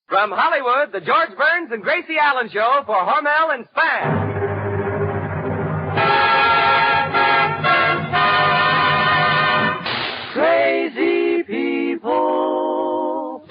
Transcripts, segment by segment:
From Hollywood, the George Burns and Gracie Allen Show for Hormel and Spam. Crazy people.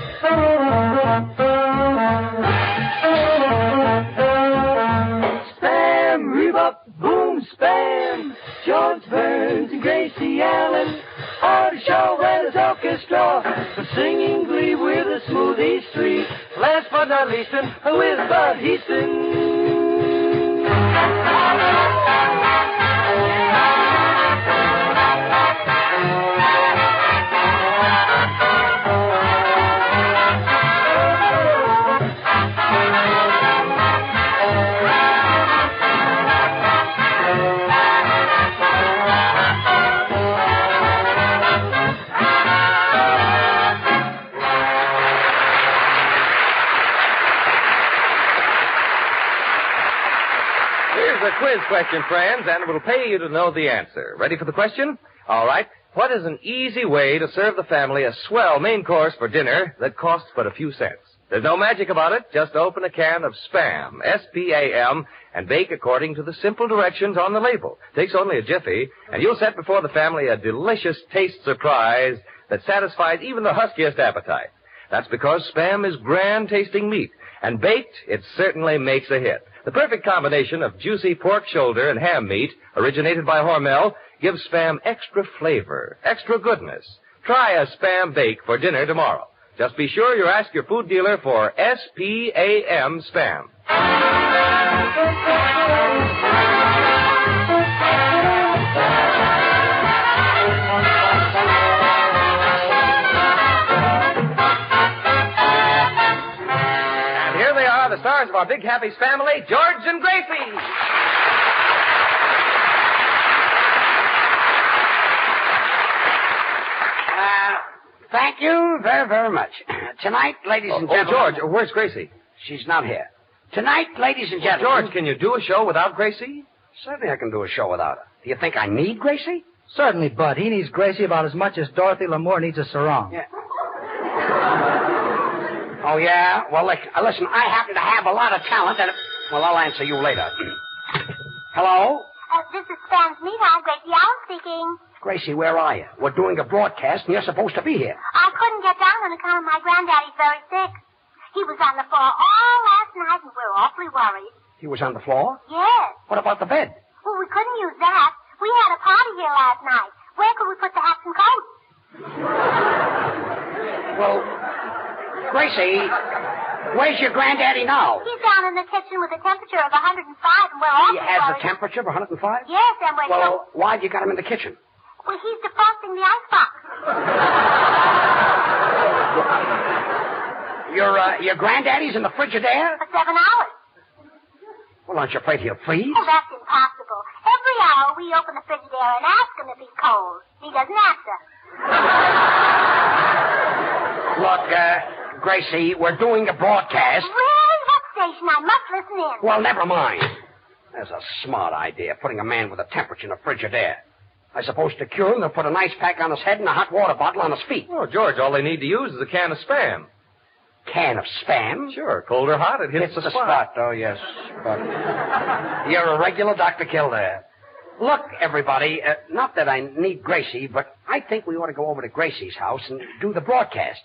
Spam, rebop, boom, spam. George Burns and Gracie Allen. On the show where there's orchestra. For singing glee with a smooth E3. Last but not least, with Bud Heaston. Quiz question, friends, and it will pay you to know the answer. Ready for the question? All right. What is an easy way to serve the family a swell main course for dinner that costs but a few cents? There's no magic about it. Just open a can of Spam, S-P-A-M, and bake according to the simple directions on the label. Takes only a jiffy, and you'll set before the family a delicious taste surprise that satisfies even the huskiest appetite. That's because Spam is grand-tasting meat, and baked, it certainly makes a hit. The perfect combination of juicy pork shoulder and ham meat, originated by Hormel, gives Spam extra flavor, extra goodness. Try a Spam bake for dinner tomorrow. Just be sure you ask your food dealer for S-P-A-M Spam. The stars of our Big Happy's family, George and Gracie. Thank you very, very much. Tonight, ladies and gentlemen... Oh, George, where's Gracie? She's not here. Tonight, ladies and gentlemen... George, can you do a show without Gracie? Certainly I can do a show without her. Do you think I need Gracie? Certainly, Bud. He needs Gracie about as much as Dorothy Lamour needs a sarong. Yeah. Oh, yeah? Well, listen, I happen to have a lot of talent, and... Well, I'll answer you later. Hello? This is Spam's meet. I'm Gracie Allen speaking. Gracie, where are you? We're doing a broadcast, and you're supposed to be here. I couldn't get down on account of my granddaddy's very sick. He was on the floor all last night, and we're awfully worried. He was on the floor? Yes. What about the bed? Well, we couldn't use that. We had a party here last night. Where could we put the hats and coats? Well, Gracie, where's your granddaddy now? He's down in the kitchen with a temperature of 105, and we're awfully He has worried. a temperature of 105? Yes, and we're... Well, why'd you got him in the kitchen? Well, he's defrosting the icebox. Your granddaddy's in the Frigidaire? For 7 hours. Well, aren't you afraid he'll freeze? Oh, that's impossible. Every hour we open the Frigidaire and ask him if he's cold. He doesn't answer. Look, Gracie, we're doing a broadcast. Really? What station? I must listen in. Well, never mind. There's a smart idea, putting a man with a temperature in a Frigidaire. I suppose to cure him, they'll put an ice pack on his head and a hot water bottle on his feet. Oh, George, all they need to use is a can of Spam. Can of Spam? Sure, cold or hot, it hits the spot. Oh, yes. But you're a regular Dr. Kildare. Look, everybody, not that I need Gracie, but I think we ought to go over to Gracie's house and do the broadcast.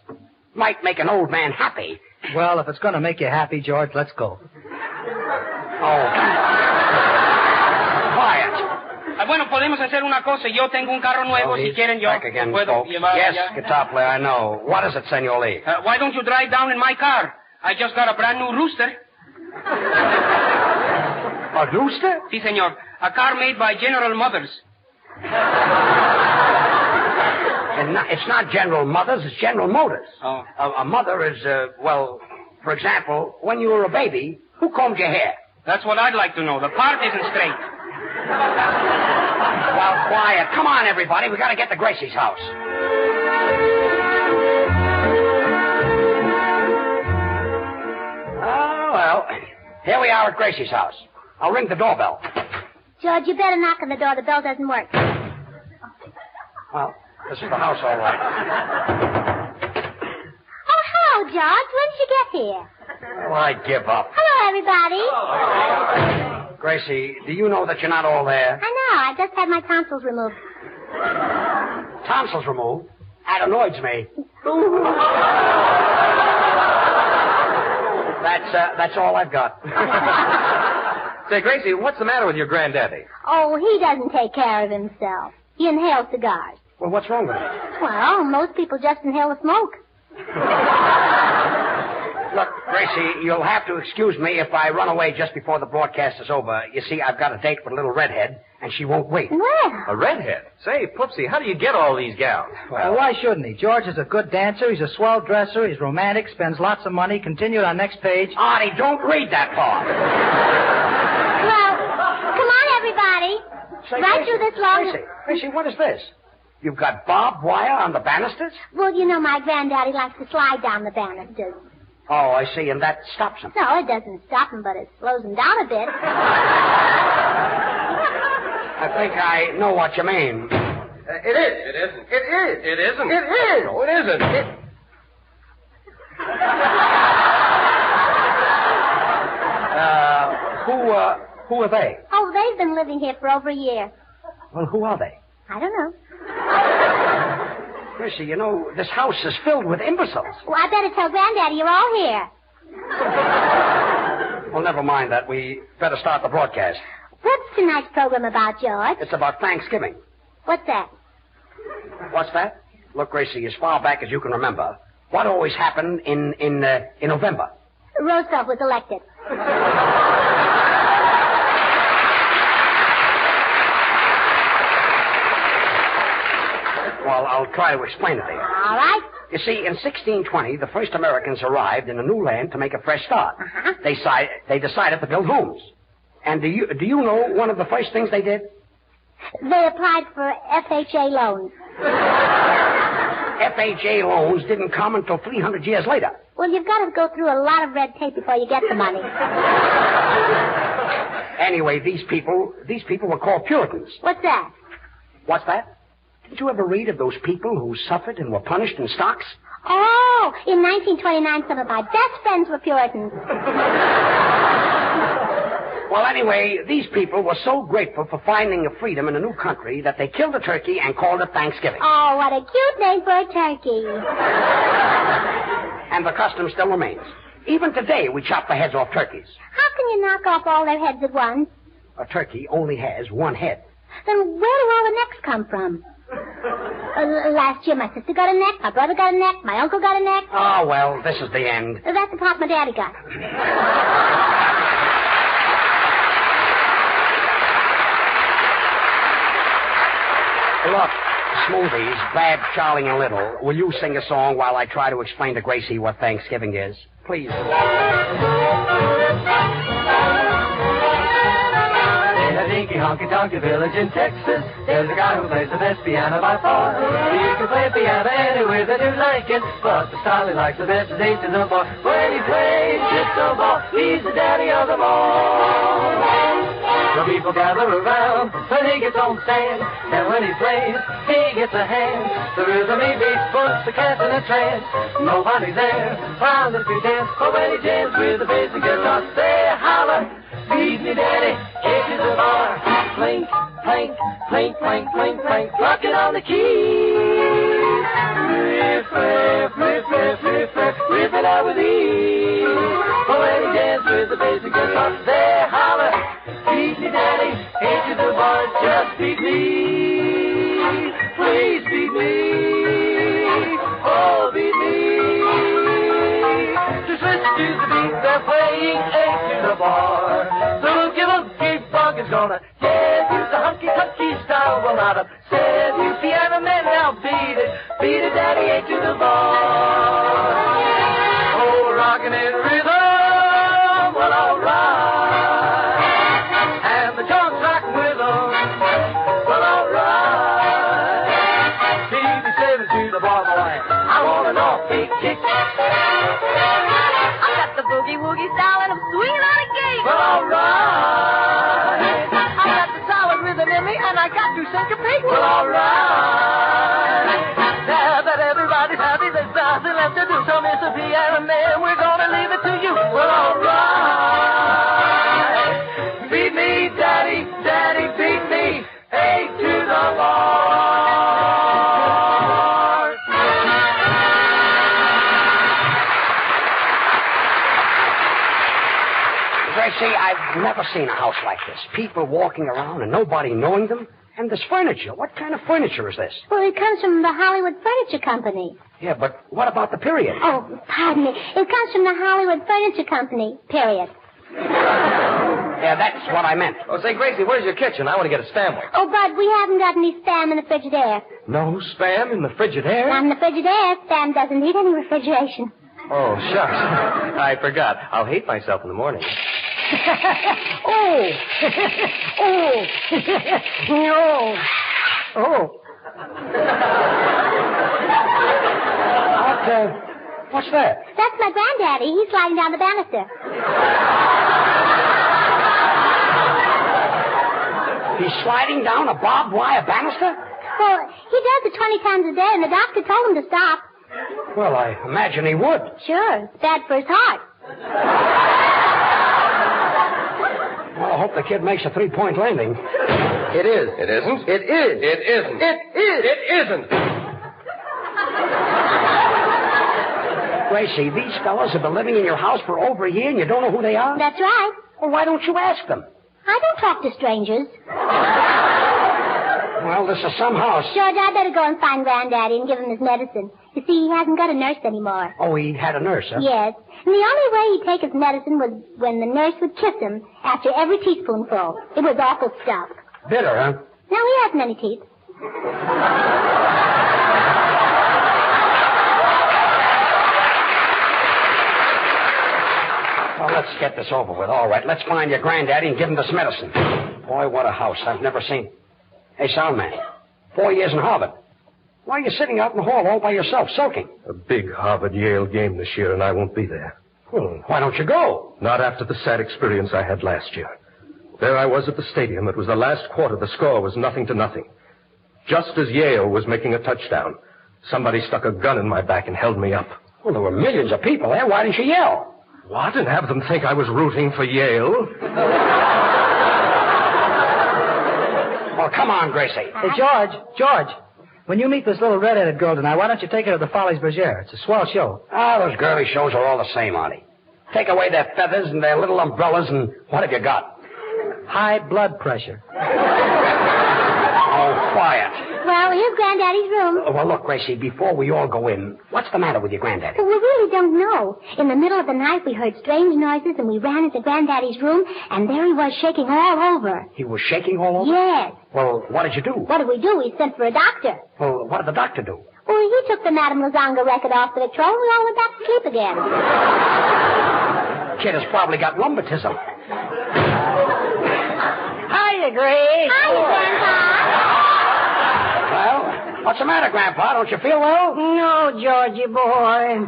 Might make an old man happy. Well, if it's going to make you happy, George, let's go. Oh. Quiet. Bueno, podemos hacer una cosa. Yo tengo un carro nuevo. Si quieren, yo back again, puedo folks. llevar Yes, allá. guitar player, I know. What is it, Senor Lee? Why don't you drive down in my car? I just got a brand new rooster. A rooster? Si, senor. A car made by General Motors. And it's not General Motors, it's General Motors. Oh. A mother is, well, for example, when you were a baby, who combed your hair? That's what I'd like to know. The part isn't straight. Well, quiet. Come on, everybody. We got to get to Gracie's house. Oh, well, here we are at Gracie's house. I'll ring the doorbell. George, you better knock on the door. The bell doesn't work. Well, this is the house, all right. Oh, hello, George. When did you get here? Well, I give up. Hello, everybody. Gracie, do you know that you're not all there? I know. I just had my tonsils removed. Tonsils removed? That annoys me. That's all I've got. Say, Gracie, what's the matter with your granddaddy? Oh, he doesn't take care of himself. He inhales cigars. Well, what's wrong with it? Well, most people just inhale the smoke. Look, Gracie, you'll have to excuse me if I run away just before the broadcast is over. You see, I've got a date with a little redhead, and she won't wait. Well. A redhead? Say, Poopsie, how do you get all these gals? Well, why shouldn't he? George is a good dancer. He's a swell dresser. He's romantic. Spends lots of money. Continued on next page. Artie, don't read that part. Well, come on, everybody. Say, Right Gracie, through this long... Gracie, what is this? You've got barbed wire on the banisters? Well, you know my granddaddy likes to slide down the banisters. Oh, I see, and that stops him. No, it doesn't stop him, but it slows him down a bit. I think I know what you mean. It is. It isn't. It is. It isn't. It is. No, it isn't. Who are they? Oh, they've been living here for over a year. Well, who are they? I don't know. Gracie, you know, this house is filled with imbeciles. Well, I better tell Granddaddy you're all here. Well, never mind that. We better start the broadcast. What's tonight's program about, George? It's about Thanksgiving. What's that? What's that? Look, Gracie, as far back as you can remember, what always happened in November? Roosevelt was elected. Well, I'll try to explain it to you. All right. You see, in 1620, the first Americans arrived in a new land to make a fresh start. Uh-huh. They decided to build homes. And do you know one of the first things they did? They applied for FHA loans. FHA loans didn't come until 300 years later. Well, you've got to go through a lot of red tape before you get the money. Anyway, these people were called Puritans. What's that? What's that? Did you ever read of those people who suffered and were punished in stocks? Oh, in 1929, some of my best friends were Puritans. Well, anyway, these people were so grateful for finding a freedom in a new country that they killed a turkey and called it Thanksgiving. Oh, what a cute name for a turkey. And the custom still remains. Even today, we chop the heads off turkeys. How can you knock off all their heads at once? A turkey only has one head. Then where do all the necks come from? Last year, my sister got a neck, my brother got a neck, my uncle got a neck. Oh, well, this is the end. That's the part my daddy got. Look, Smoothies, Bab, Charlie, and Little, will you sing a song while I try to explain to Gracie what Thanksgiving is? Please. In a dinky honky-tonky village in Texas, there's a guy who plays the best piano by far. He can play piano any way that you like it, but the style he likes the best is 8 to the bar. When he plays disco ball, he's the daddy of them all. The people gather around when he gets on stand, and when he plays, he gets a hand. The rhythm he beats puts the cat in a trance. Nobody's there around if he dance, but when he jams with the bass and guitar, say holler, feed me daddy, into the bar. Clink, clank, clink, clank, clink, clank, rocking on the keys. Riff, riff, riff, riff, riff, riff, riff it out with ease. But when he dances with the bass and guitar, say holler, feed me daddy, into the bar, just feed me. Please feed me. Oh, feed me. Just listen to the beat, they're playing 8 to the bar. The boogie bug is gonna give you the hunky-dunky style. Will not upset you, piano man, now beat it, daddy, 8 to the bar. Oh, rockin' in rhythm, well, alright. And the joint's rockin' with them, well, alright. TV7 to the bar, boy, I want an off-beat kick. I got the boogie-woogie style and I'm swinging on a gate. Well, alright. I got the solid rhythm in me and I got to syncopate. Well, alright. Now that everybody's happy, there's nothing left to do, so Mr. Piano Gracie, I've never seen a house like this. People walking around and nobody knowing them. And this furniture. What kind of furniture is this? Well, it comes from the Hollywood Furniture Company. Yeah, but what about the period? Oh, pardon me. It comes from the Hollywood Furniture Company, period. Yeah, that's what I meant. Oh, say, Gracie, where's your kitchen? I want to get a sandwich. Oh, Bud, we haven't got any Spam in the Frigidaire. No spam in the Frigidaire? Not in the Frigidaire. Spam doesn't need any refrigeration. Oh, shucks. I forgot. I'll hate myself in the morning. Oh! Oh! No! Oh! What's that? That's my granddaddy. He's sliding down the banister. He's sliding down a barbed wire banister? Well, he does it 20 times a day, and the doctor told him to stop. Well, I imagine he would. Sure. It's bad for his heart. Well, I hope the kid makes a three-point landing. It is. It isn't. It is. It isn't. It is. It isn't. Gracie, these fellows have been living in your house for over a year and you don't know who they are? That's right. Well, why don't you ask them? I don't talk to strangers. Well, this is some house. George, I better go and find Granddaddy and give him his medicine. You see, he hasn't got a nurse anymore. Oh, he had a nurse, huh? Yes. And the only way he'd take his medicine was when the nurse would kiss him after every teaspoonful. It was awful stuff. Bitter, huh? No, he hasn't any teeth. Well, let's get this over with. All right, let's find your granddaddy and give him this medicine. Boy, what a house. I've never seen. Hey, Soundman, 4 years in Harvard. Why are you sitting out in the hall all by yourself, soaking? A big Harvard-Yale game this year, and I won't be there. Well, why don't you go? Not after the sad experience I had last year. There I was at the stadium. It was the last quarter. The score was 0-0. Just as Yale was making a touchdown, somebody stuck a gun in my back and held me up. Well, there were millions of people there. Why didn't you yell? What? And have them think I was rooting for Yale? Well, come on, Gracie. Hey, George. When you meet this little red-headed girl tonight, why don't you take her to the Follies Bergère? It's a swell show. Ah, those girly shows are all the same, Artie. Take away their feathers and their little umbrellas, and what have you got? High blood pressure. Oh, quiet. Well, here's Granddaddy's room. Well, look, Gracie, before we all go in, what's the matter with your granddaddy? Well, we really don't know. In the middle of the night, we heard strange noises, and we ran into Granddaddy's room, and there he was shaking all over. He was shaking all over? Yes. Well, what did you do? What did we do? We sent for a doctor. Well, what did the doctor do? Well, he took the Madame Lazanga record off the Victrola, and we all went back to sleep again. Kid has probably got rheumatism. Hiya, Grace. Hiya, Grandpa. Well, what's the matter, Grandpa? Don't you feel well? No, Georgie boy.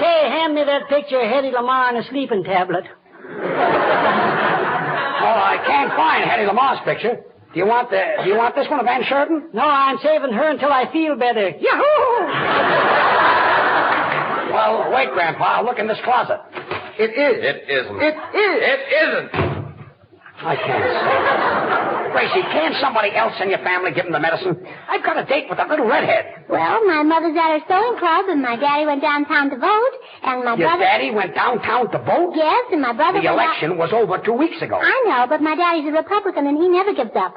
Say, hand me that picture of Hedy Lamarr on a sleeping tablet. Well, I can't find Hattie Lamar's picture. Do you want this one of Ann Sheridan? No, I'm saving her until I feel better. Yahoo! Well, wait, Grandpa. I'll look in this closet. It is. It isn't. It is. It isn't. I can't say. Gracie, can't somebody else in your family give him the medicine? I've got a date with that little redhead. Well, my mother's at her sewing club, and my daddy went downtown to vote, and my Your brother... daddy went downtown to vote? Yes, and my brother... The election was over 2 weeks ago. I know, but my daddy's a Republican, and he never gives up.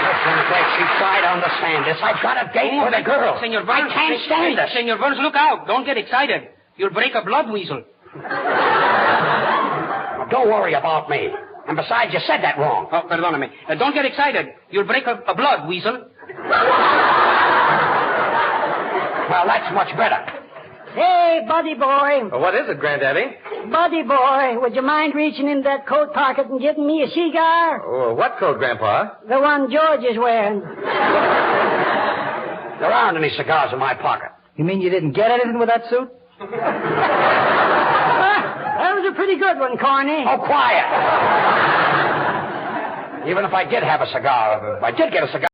Listen, Gracie, try to understand this. I've got a date with a girl. Senor Burns, I can't stand this. Senor Burns, look out. Don't get excited. You'll break a blood weasel. Don't worry about me. And besides, you said that wrong. Oh, perdóname. Don't get excited. You'll break a blood weasel. Well, that's much better. Hey, buddy boy. Well, what is it, Granddaddy? Buddy boy, would you mind reaching in that coat pocket and getting me a cigar? Oh, what coat, Grandpa? The one George is wearing. There aren't any cigars in my pocket. You mean you didn't get anything with that suit? That was a pretty good one, Corny. Oh, quiet. Even if I did have a cigar, if I did get a cigar...